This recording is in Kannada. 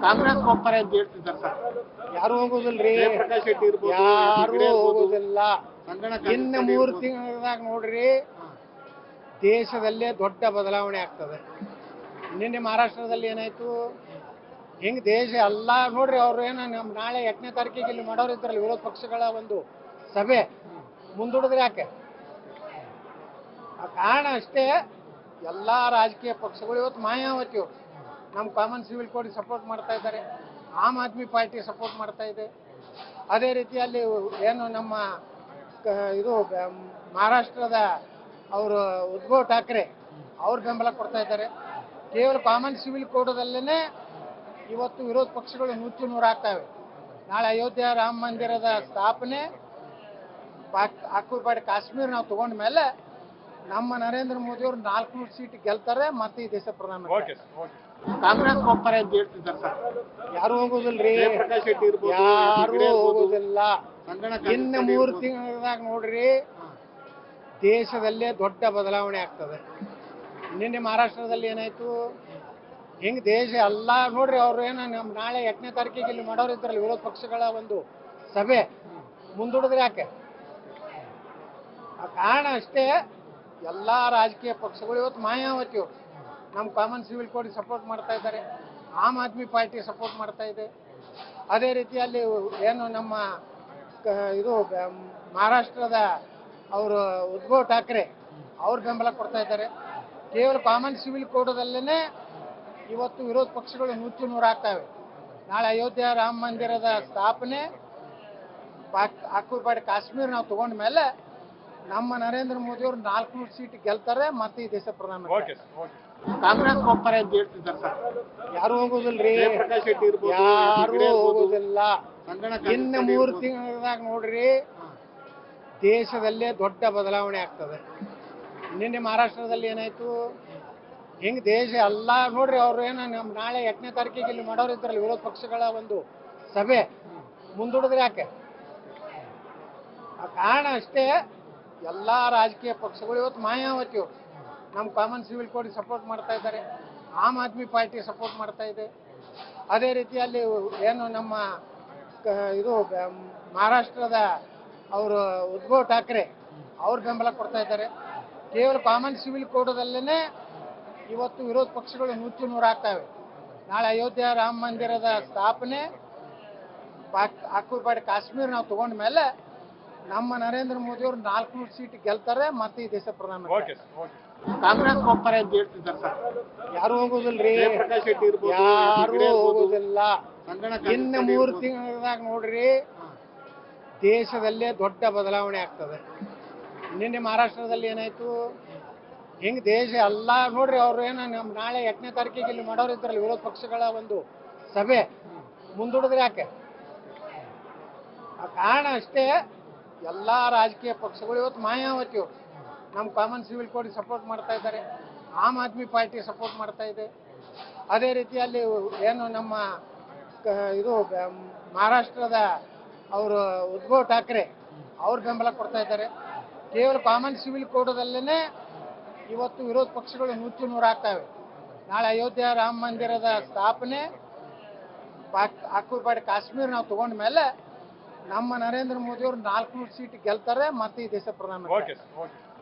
ಕಾಂಗ್ರೆಸ್ ಹೋಗ್ತಾರೆ ಅಂತ ಹೇಳ್ತಿದ್ದಾರೆ ಸರ್. ಯಾರು ಹೋಗುದಿಲ್ರಿ, ಜಯಪ್ರಕಾಶ್ ಶೆಟ್ಟಿ ಇರ್ಬೋದು, ಯಾರು ಹೆಗ್ಡೆ ಇರ್ಬೋದು, ಹೋಗುದಿಲ್ಲ. ಸಂಗಣ್ಣ ಇನ್ನು 3 ತಿಂಗಳದಾಗ ನೋಡ್ರಿ ದೇಶದಲ್ಲೇ ದೊಡ್ಡ ಬದಲಾವಣೆ ಆಗ್ತದೆ. ನಿನ್ನೆ ಮಹಾರಾಷ್ಟ್ರದಲ್ಲಿ ಏನಾಯ್ತು, ಹಿಂಗ್ ದೇಶ ಎಲ್ಲ ನೋಡ್ರಿ. ಅವ್ರು ಏನೋ ನಾಳೆ 8ನೇ ತಾರೀಕಿಗೆ ಇಲ್ಲಿ ಮಾಡೋರು ಇದ್ರಲ್ಲ, ವಿರೋಧ ಪಕ್ಷಗಳ ಒಂದು ಸಭೆ ಮುಂದೂಡಿದ್ರೆ ಯಾಕೆ? ಆ ಕಾರಣ ಅಷ್ಟೇ. ಎಲ್ಲಾ ರಾಜಕೀಯ ಪಕ್ಷಗಳು ಇವತ್ತು ಮಾಯಾವತಿ ಅವರು ನಮ್ಮ ಕಾಮನ್ ಸಿವಿಲ್ ಕೋಡ್ ಸಪೋರ್ಟ್ ಮಾಡ್ತಾ ಇದ್ದಾರೆ, ಆಮ್ ಆದ್ಮಿ ಪಾರ್ಟಿ ಸಪೋರ್ಟ್ ಮಾಡ್ತಾ ಇದೆ. ಅದೇ ರೀತಿಯಲ್ಲಿ ಏನು ನಮ್ಮ ಇದು ಮಹಾರಾಷ್ಟ್ರದ ಅವರು ಉದ್ಧವ್ ಠಾಕ್ರೆ ಅವ್ರ ಬೆಂಬಲ ಕೊಡ್ತಾ ಇದ್ದಾರೆ. ಕೇವಲ ಕಾಮನ್ ಸಿವಿಲ್ ಕೋಡ್ದಲ್ಲೇ ಇವತ್ತು ವಿರೋಧ ಪಕ್ಷಗಳು ನುಚ್ಚು ನೂರಾಗ್ತವೆ. ನಾಳೆ ಅಯೋಧ್ಯ ರಾಮ ಮಂದಿರದ ಸ್ಥಾಪನೆ ಆಕ್ಯುಪೈಡ್ ಕಾಶ್ಮೀರ ನಾವು ತಗೊಂಡ ಮೇಲೆ ನಮ್ಮ ನರೇಂದ್ರ ಮೋದಿ ಅವರು 400 ಸೀಟ್ ಗೆಲ್ತಾರೆ, ಮತ್ತೆ ಈ ದೇಶ ಪ್ರಧಾನಮಂತ್ರಿ. ಕಾಂಗ್ರೆಸ್ ಹೋಗ್ತಾರೆ ಅಂತ ಹೇಳ್ತಿದ್ದಾರೆ ಸರ್. ಯಾರು ಹೋಗುದಿಲ್ರಿ, ಜಯಪ್ರಕಾಶ್ ಶೆಟ್ಟಿ ಇರ್ಬೋದು, ಯಾರು ಹೆಗ್ಡೆ ಇರ್ಬೋದು, ಹೋಗುದಿಲ್ಲ. ಸಂಗಣ್ಣ ಇನ್ನು 3 ತಿಂಗಳದಾಗ ನೋಡ್ರಿ ದೇಶದಲ್ಲೇ ದೊಡ್ಡ ಬದಲಾವಣೆ ಆಗ್ತದೆ. ನಿನ್ನೆ ಮಹಾರಾಷ್ಟ್ರದಲ್ಲಿ ಏನಾಯ್ತು, ಹಿಂಗ್ ದೇಶ ಎಲ್ಲ ನೋಡ್ರಿ. ಅವ್ರು ಏನೋ ನಾಳೆ 8ನೇ ತಾರೀಕಿಗೆ ಇಲ್ಲಿ ಮಾಡೋರು ಇದ್ರಲ್ಲ, ವಿರೋಧ ಪಕ್ಷಗಳ ಒಂದು ಸಭೆ ಮುಂದೂಡಿದ್ರೆ ಯಾಕೆ? ಆ ಕಾರಣ ಅಷ್ಟೇ. ಎಲ್ಲಾ ರಾಜಕೀಯ ಪಕ್ಷಗಳು ಇವತ್ತು ಮಾಯಾವತಿ ಅವರು ನಮ್ಮ ಕಾಮನ್ ಸಿವಿಲ್ ಕೋಡ್ ಸಪೋರ್ಟ್ ಮಾಡ್ತಾ ಇದ್ದಾರೆ, ಆಮ್ ಆದ್ಮಿ ಪಾರ್ಟಿ ಸಪೋರ್ಟ್ ಮಾಡ್ತಾ ಇದೆ. ಅದೇ ರೀತಿಯಲ್ಲಿ ಏನು ನಮ್ಮ ಇದು ಮಹಾರಾಷ್ಟ್ರದ ಅವರು ಉದ್ಧವ್ ಠಾಕ್ರೆ ಅವ್ರ ಬೆಂಬಲ ಕೊಡ್ತಾ ಇದ್ದಾರೆ. ಕೇವಲ ಕಾಮನ್ ಸಿವಿಲ್ ಕೋಡ್ದಲ್ಲೇ ಇವತ್ತು ವಿರೋಧ ಪಕ್ಷಗಳು ನುಚ್ಚು ನೂರಾಗ್ತವೆ. ನಾಳೆ ಅಯೋಧ್ಯ ರಾಮ ಮಂದಿರದ ಸ್ಥಾಪನೆ ಆಕ್ಯುಪೈಡ್ ಕಾಶ್ಮೀರ ನಾವು ತಗೊಂಡ ಮೇಲೆ ನಮ್ಮ ನರೇಂದ್ರ ಮೋದಿ ಅವರು 400 ಸೀಟ್ ಗೆಲ್ತಾರೆ, ಮತ್ತೆ ಈ ದೇಶ ಪ್ರಧಾನಮಂತ್ರಿ. ಕಾಂಗ್ರೆಸ್ ಹೋಗ್ತಾರೆ ಅಂತ ಹೇಳ್ತಿದ್ದಾರೆ ಸರ್. ಯಾರು ಹೋಗುದಿಲ್ರಿ, ಜಯಪ್ರಕಾಶ್ ಶೆಟ್ಟಿ ಇರ್ಬೋದು, ಯಾರು ಹೆಗ್ಡೆ ಇರ್ಬೋದು, ಹೋಗುದಿಲ್ಲ. ಸಂಗಣ್ಣ ಇನ್ನು 3 ತಿಂಗಳದಾಗ ನೋಡ್ರಿ ದೇಶದಲ್ಲೇ ದೊಡ್ಡ ಬದಲಾವಣೆ ಆಗ್ತದೆ. ನಿನ್ನೆ ಮಹಾರಾಷ್ಟ್ರದಲ್ಲಿ ಏನಾಯ್ತು, ಹಿಂಗ್ ದೇಶ ಎಲ್ಲ ನೋಡ್ರಿ. ಅವ್ರು ಏನೋ ನಾಳೆ 8ನೇ ತಾರೀಕಿಗೆ ಇಲ್ಲಿ ಮಾಡೋರು ಇದ್ರಲ್ಲ, ವಿರೋಧ ಪಕ್ಷಗಳ ಒಂದು ಸಭೆ ಮುಂದೂಡಿದ್ರೆ ಯಾಕೆ? ಆ ಕಾರಣ ಅಷ್ಟೇ. ಎಲ್ಲಾ ರಾಜಕೀಯ ಪಕ್ಷಗಳು ಇವತ್ತು ಮಾಯಾವತಿ ಅವರು ನಮ್ಮ ಕಾಮನ್ ಸಿವಿಲ್ ಕೋಡ್ ಸಪೋರ್ಟ್ ಮಾಡ್ತಾ ಇದ್ದಾರೆ, ಆಮ್ ಆದ್ಮಿ ಪಾರ್ಟಿ ಸಪೋರ್ಟ್ ಮಾಡ್ತಾ ಇದೆ. ಅದೇ ರೀತಿಯಲ್ಲಿ ಏನು ನಮ್ಮ ಇದು ಮಹಾರಾಷ್ಟ್ರದ ಅವರು ಉದ್ಧವ್ ಠಾಕ್ರೆ ಅವ್ರ ಬೆಂಬಲ ಕೊಡ್ತಾ ಇದ್ದಾರೆ. ಕೇವಲ ಕಾಮನ್ ಸಿವಿಲ್ ಕೋಡ್ದಲ್ಲೇ ಇವತ್ತು ವಿರೋಧ ಪಕ್ಷಗಳು ನುಚ್ಚು ನೂರಾಗ್ತವೆ. ನಾಳೆ ಅಯೋಧ್ಯ ರಾಮ ಮಂದಿರದ ಸ್ಥಾಪನೆ ಆಕ್ಯುಪೈಡ್ ಕಾಶ್ಮೀರ ನಾವು ತಗೊಂಡ ಮೇಲೆ ನಮ್ಮ ನರೇಂದ್ರ ಮೋದಿ ಅವರು 400 ಸೀಟ್ ಗೆಲ್ತಾರೆ, ಮತ್ತೆ ಈ ದೇಶ ಪ್ರಧಾನಮಂತ್ರಿ. ಕಾಂಗ್ರೆಸ್ ಹೋಗ್ತಾರೆ ಅಂತ ಹೇಳ್ತಿದ್ದಾರೆ ಸರ್. ಯಾರು ಹೋಗುದಿಲ್ರಿ, ಜಯಪ್ರಕಾಶ್ ಶೆಟ್ಟಿ ಇರ್ಬೋದು, ಯಾರು ಹೆಗ್ಡೆ ಇರ್ಬೋದು, ಹೋಗುದಿಲ್ಲ. ಸಂಗಣ್ಣ ಇನ್ನು 3 ತಿಂಗಳದಾಗ ನೋಡ್ರಿ ದೇಶದಲ್ಲೇ ದೊಡ್ಡ ಬದಲಾವಣೆ ಆಗ್ತದೆ. ನಿನ್ನೆ ಮಹಾರಾಷ್ಟ್ರದಲ್ಲಿ ಏನಾಯ್ತು, ಹಿಂಗ್ ದೇಶ ಎಲ್ಲ ನೋಡ್ರಿ. ಅವ್ರು ಏನೋ ನಾಳೆ 8ನೇ ತಾರೀಕಿಗೆ ಇಲ್ಲಿ ಮಾಡೋರು ಇದ್ರಲ್ಲ, ವಿರೋಧ ಪಕ್ಷಗಳ ಒಂದು ಸಭೆ ಮುಂದೂಡಿದ್ರೆ ಯಾಕೆ? ಆ ಕಾರಣ ಅಷ್ಟೇ. ಎಲ್ಲಾ ರಾಜಕೀಯ ಪಕ್ಷಗಳು ಇವತ್ತು ಮಾಯಾವತಿ ಅವರು ನಮ್ಮ ಕಾಮನ್ ಸಿವಿಲ್ ಕೋಡ್ ಸಪೋರ್ಟ್ ಮಾಡ್ತಾ ಇದ್ದಾರೆ, ಆಮ್ ಆದ್ಮಿ ಪಾರ್ಟಿ ಸಪೋರ್ಟ್ ಮಾಡ್ತಾ ಇದೆ. ಅದೇ ರೀತಿಯಲ್ಲಿ ಏನು ನಮ್ಮ ಇದು ಮಹಾರಾಷ್ಟ್ರದ ಅವರು ಉದ್ಧವ್ ಠಾಕ್ರೆ ಅವ್ರ ಬೆಂಬಲ ಕೊಡ್ತಾ ಇದ್ದಾರೆ. ಕೇವಲ ಕಾಮನ್ ಸಿವಿಲ್ ಕೋಡ್ದಲ್ಲೇ ಇವತ್ತು ವಿರೋಧ ಪಕ್ಷಗಳು ನುಚ್ಚು ನೂರಾಗ್ತವೆ. ನಾಳೆ ಅಯೋಧ್ಯ ರಾಮ ಮಂದಿರದ ಸ್ಥಾಪನೆ ಆಕ್ಯುಪೈಡ್ ಕಾಶ್ಮೀರ ನಾವು ತಗೊಂಡ ಮೇಲೆ ನಮ್ಮ ನರೇಂದ್ರ ಮೋದಿ ಅವರು 400 ಸೀಟ್ ಗೆಲ್ತಾರೆ, ಮತ್ತೆ ಈ ದೇಶ ಪ್ರಧಾನಮಂತ್ರಿ.